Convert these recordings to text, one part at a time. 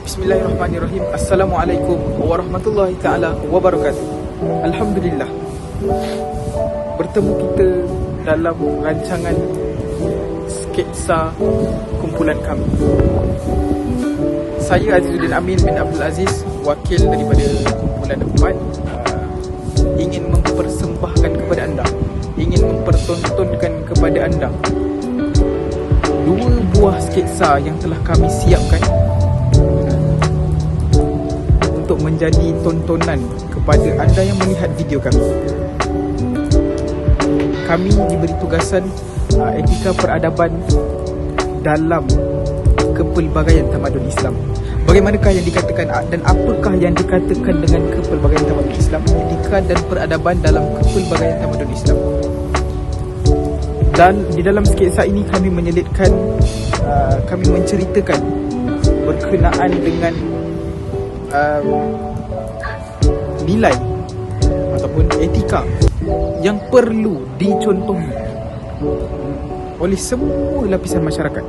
Bismillahirrahmanirrahim. Assalamualaikum warahmatullahi ta'ala wabarakatuh. Alhamdulillah, bertemu kita dalam rancangan sketsa kumpulan kami. Saya Azizuddin Amin bin Abdul Aziz, wakil daripada kumpulan 4, ingin mempersembahkan kepada anda, ingin mempertontonkan kepada anda 2 buah sketsa yang telah kami siapkan untuk menjadi tontonan kepada anda yang melihat video kami. Kami diberi tugasan etika peradaban dalam kepelbagaian tamadun Islam. Bagaimanakah yang dikatakan dan apakah yang dikatakan dengan kepelbagaian tamadun Islam? Etika dan peradaban dalam kepelbagaian tamadun Islam. Dan di dalam sketsa ini kami menyelitkan, kami menceritakan berkenaan dengan nilai ataupun etika yang perlu dicontohi oleh semua lapisan masyarakat.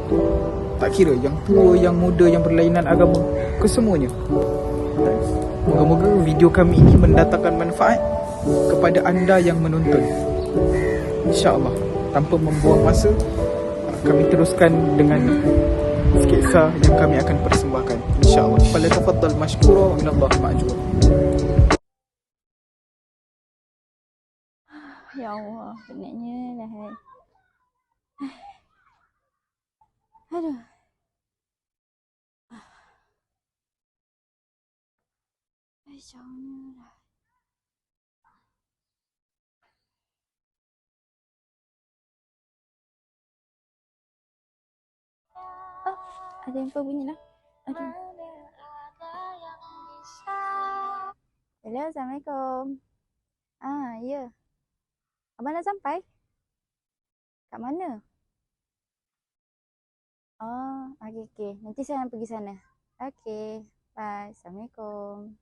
Tak kira yang tua, yang muda, yang berlainan agama, kesemuanya. Moga-moga video kami ini mendatangkan manfaat kepada anda yang menonton. InsyaAllah, tanpa membuang masa, kami teruskan dengan sketsa yang kami akan persembahkan, insyaAllah. Falyatafaddal mashkura wa minallahi ma'jur. Ya Allah, penatnya lah. Aduh. Jauhnya lah. Oh, ada yang bunyi lah. Aduh. Hello, Assalamualaikum. Ya. Abang dah sampai? Kat mana? Oh, okey. Nanti saya nak pergi sana. Okey, bye. Assalamualaikum.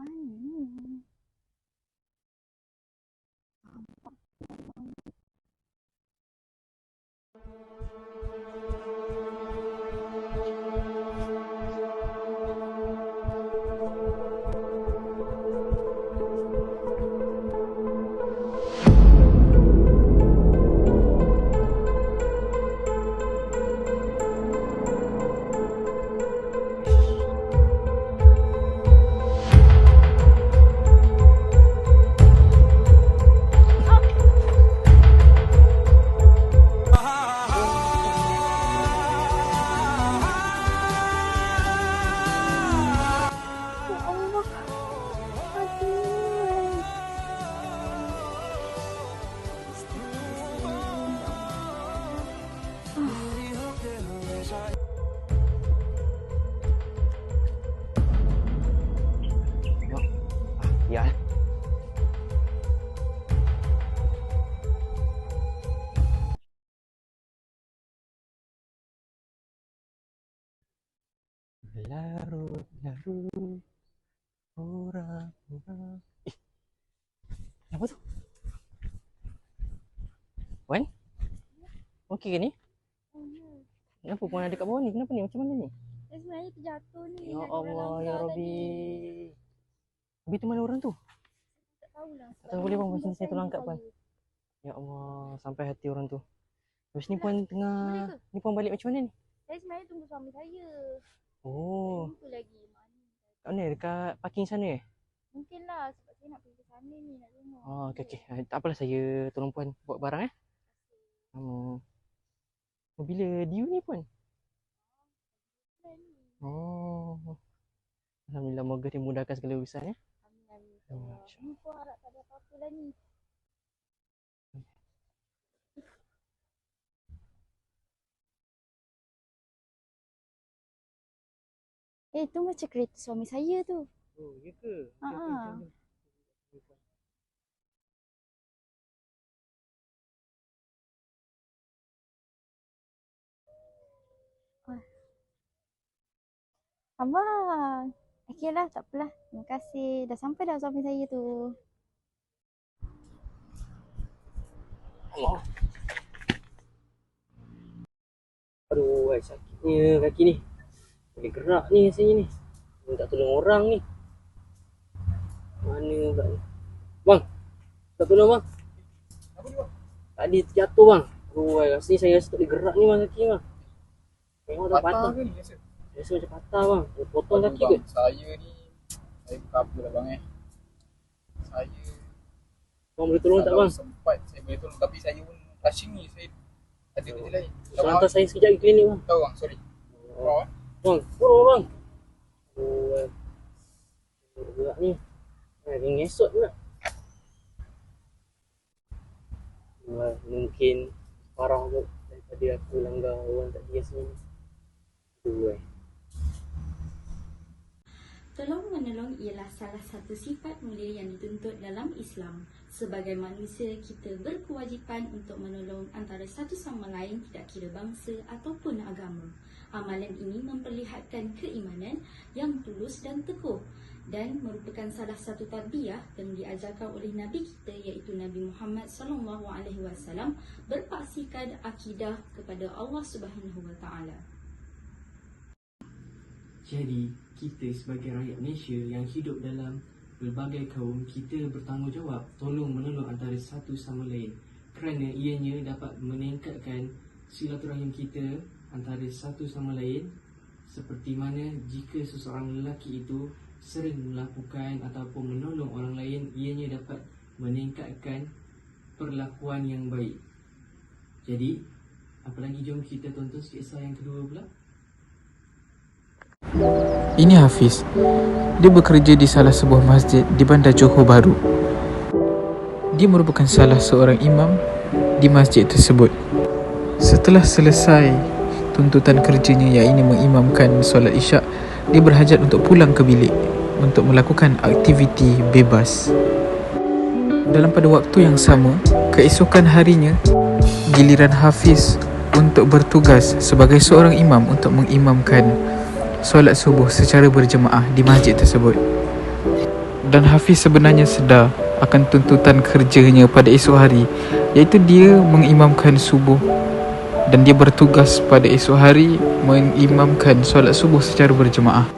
Mana? Ya. Larut, pura-pura. Apa tu? Wan? Okey ke ni? Kenapa puan ada kat bawah ni? Kenapa ni? Macam mana ni? Sebenarnya terjatuh ni. Ya Allah, ya Rabbi. Habis tu mana orang tu? Tak tahulah. Tak tahu, boleh bang, macam saya tolong angkat puan. Ya Allah, sampai hati orang tu. Habis ni puan tengah... Ni puan balik macam mana ni? Saya sebenarnya tunggu suami saya. Oh. Tunggu lagi. Mana? Kat mana? Dekat parking sana eh? Mungkin lah sebab saya nak pergi ke sana ni, nak tengok. Oh, okey. Tak apalah, saya tolong puan bawa barang eh. Kamu. Oh, bila due ni pun? Oh. Alhamdulillah, moga dimudahkan segala urusan ya. Ni pun harap tak ada apa-apa lah ni. Tu macam kereta suami saya tu. Oh, ya ke? Ha. Abang. Okey lah, tak apalah. Terima kasih. Dah sampai dah suami saya tu. Allah. Aduh, sakitnya kaki ni. Boleh gerak ni rasanya ni. Minta tolong orang ni. Mana pula ni? Bang, tak tolong bang. Apa ni bang? Tadi terjatuh bang. Aduh, rasanya saya rasa tak boleh gerak ni bang kaki ni bang. Tengok tak patah. ke ni biasa? Rasa macam patah bang. Dia potong kaki ke? Bang, saya bukan apa lah bang Saya Bang boleh tolong tak bang? sempat saya boleh tolong, tapi saya pun rushing ni, saya ada kerja lain. Tolong hantar saya sekejap ke klinik bang. Tahu bang, sorry. Oh. Bang, tolong bang. Oh, gerak ni. Dia ngesot pula. Mungkin parah kot daripada aku langgar orang tak biasa ni. Aduh. Tolong menolong ialah salah satu sifat mulia yang dituntut dalam Islam. Sebagai manusia, kita berkewajipan untuk menolong antara satu sama lain, tidak kira bangsa ataupun agama. Amalan ini memperlihatkan keimanan yang tulus dan teguh dan merupakan salah satu tarbiyah yang diajarkan oleh Nabi kita, iaitu Nabi Muhammad SAW, berpaksikan akidah kepada Allah Subhanahu Wa Taala. Jadi, kita sebagai rakyat Malaysia yang hidup dalam berbagai kaum, kita bertanggungjawab tolong menolong antara satu sama lain, kerana ianya dapat meningkatkan silaturahim kita antara satu sama lain, seperti mana jika seseorang lelaki itu sering melakukan ataupun menolong orang lain, ianya dapat meningkatkan perlakuan yang baik. Jadi, apalagi jom kita tonton kisah yang kedua pula. Ini Hafiz. Dia bekerja di salah sebuah masjid di Bandar Johor Bahru. Dia merupakan salah seorang imam di masjid tersebut. Setelah selesai tuntutan kerjanya, iaitu mengimamkan solat isyak, dia berhajat untuk pulang ke bilik untuk melakukan aktiviti bebas. Dalam pada waktu yang sama, keesokan harinya, giliran Hafiz untuk bertugas sebagai seorang imam untuk mengimamkan solat subuh secara berjemaah di masjid tersebut. Dan Hafiz sebenarnya sedar akan tuntutan kerjanya pada esok hari, iaitu dia mengimamkan subuh, dan dia bertugas pada esok hari mengimamkan solat subuh secara berjemaah.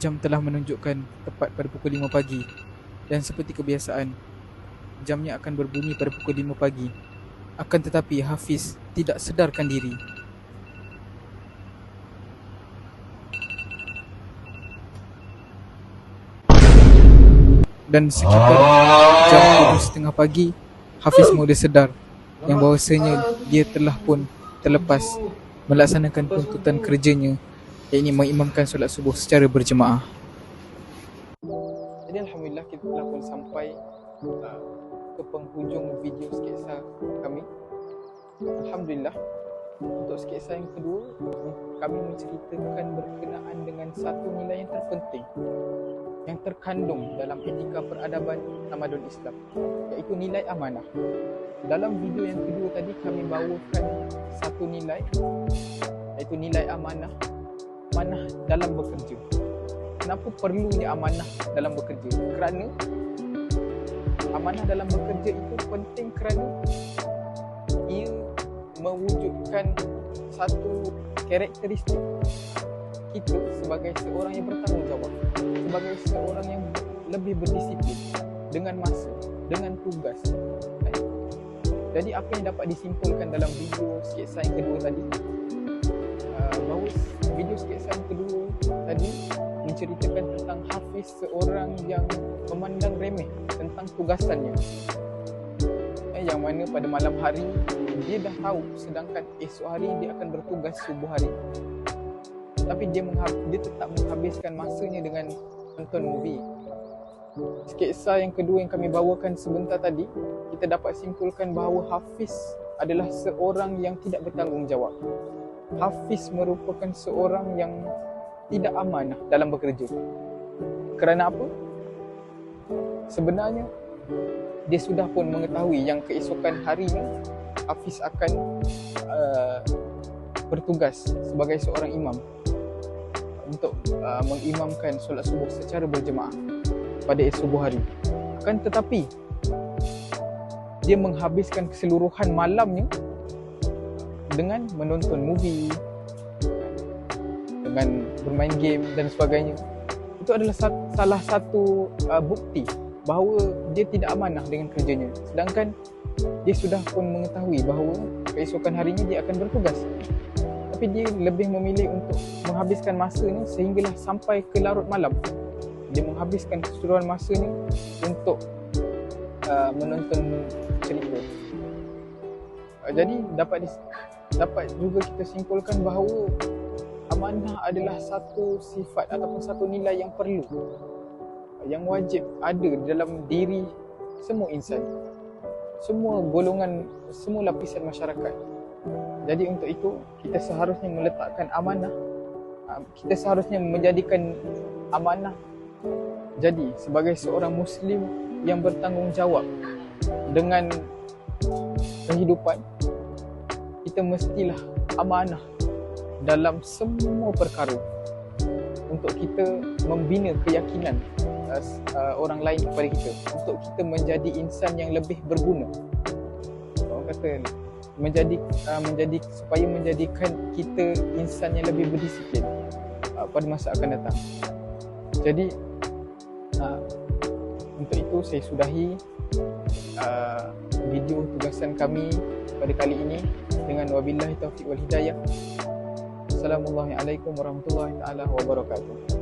Jam telah menunjukkan tepat pada pukul 5 pagi, dan seperti kebiasaan, jamnya akan berbunyi pada pukul 5 pagi. Akan tetapi Hafiz tidak sedarkan diri. Dan sekitar jam 7.30 pagi, Hafiz mula sedar yang bahawasanya dia telah pun terlepas melaksanakan tuntutan kerjanya, iaitu mengimamkan solat subuh secara berjemaah. Jadi Alhamdulillah kita telah pun sampai ke penghujung video sketsa kami. Alhamdulillah, untuk sketsa yang kedua, kami menceritakan berkenaan dengan satu nilai yang terpenting yang terkandung dalam etika peradaban tamadun Islam, iaitu nilai amanah. Dalam video yang kedua tadi kami bawakan satu nilai, iaitu nilai amanah dalam bekerja. Kenapa perlunya amanah dalam bekerja? Kerana amanah dalam bekerja itu penting kerana ia mewujudkan satu karakteristik kita sebagai seorang yang bertanggungjawab, sebagai seorang yang lebih berdisiplin dengan masa, dengan tugas. Jadi apa yang dapat disimpulkan dalam video sketsa yang kedua tadi, bahawa video sketsa yang kedua tadi menceritakan tentang Hafiz, seorang yang memandang remeh tentang tugasannya, yang mana pada malam hari dia dah tahu, sedangkan esok hari dia akan bertugas subuh hari, tapi dia tetap menghabiskan masanya dengan nonton movie. Sketsa yang kedua yang kami bawakan sebentar tadi, kita dapat simpulkan bahawa Hafiz adalah seorang yang tidak bertanggungjawab. Hafiz merupakan seorang yang tidak amanah dalam bekerja. Kerana apa? Sebenarnya dia sudah pun mengetahui yang keesokan harinya Hafiz akan bertugas sebagai seorang imam untuk mengimamkan solat subuh secara berjemaah pada subuh hari. Akan tetapi dia menghabiskan keseluruhan malamnya dengan menonton movie, dengan bermain game dan sebagainya. Itu adalah salah satu bukti bahawa dia tidak amanah dengan kerjanya. Sedangkan dia sudah pun mengetahui bahawa keesokan harinya dia akan bertugas, tapi dia lebih memilih untuk menghabiskan masanya sehinggalah sampai ke larut malam. Dia menghabiskan keseluruhan masanya untuk menonton cerita. Jadi dapat juga kita simpulkan bahawa amanah adalah satu sifat ataupun satu nilai yang perlu, yang wajib ada dalam diri semua insan, semua golongan, semua lapisan masyarakat. Jadi untuk itu kita seharusnya meletakkan amanah, kita seharusnya menjadikan amanah jadi sebagai seorang Muslim yang bertanggungjawab dengan kehidupan. Kita mestilah amanah dalam semua perkara untuk kita membina keyakinan orang lain kepada kita, untuk kita menjadi insan yang lebih berguna. Orang kata supaya menjadikan kita insan yang lebih berdisiplin pada masa akan datang. Jadi untuk itu saya sudahi video tugasan kami pada kali ini dengan wabillahi taufiq wal hidayah. Assalamualaikum warahmatullahi wabarakatuh.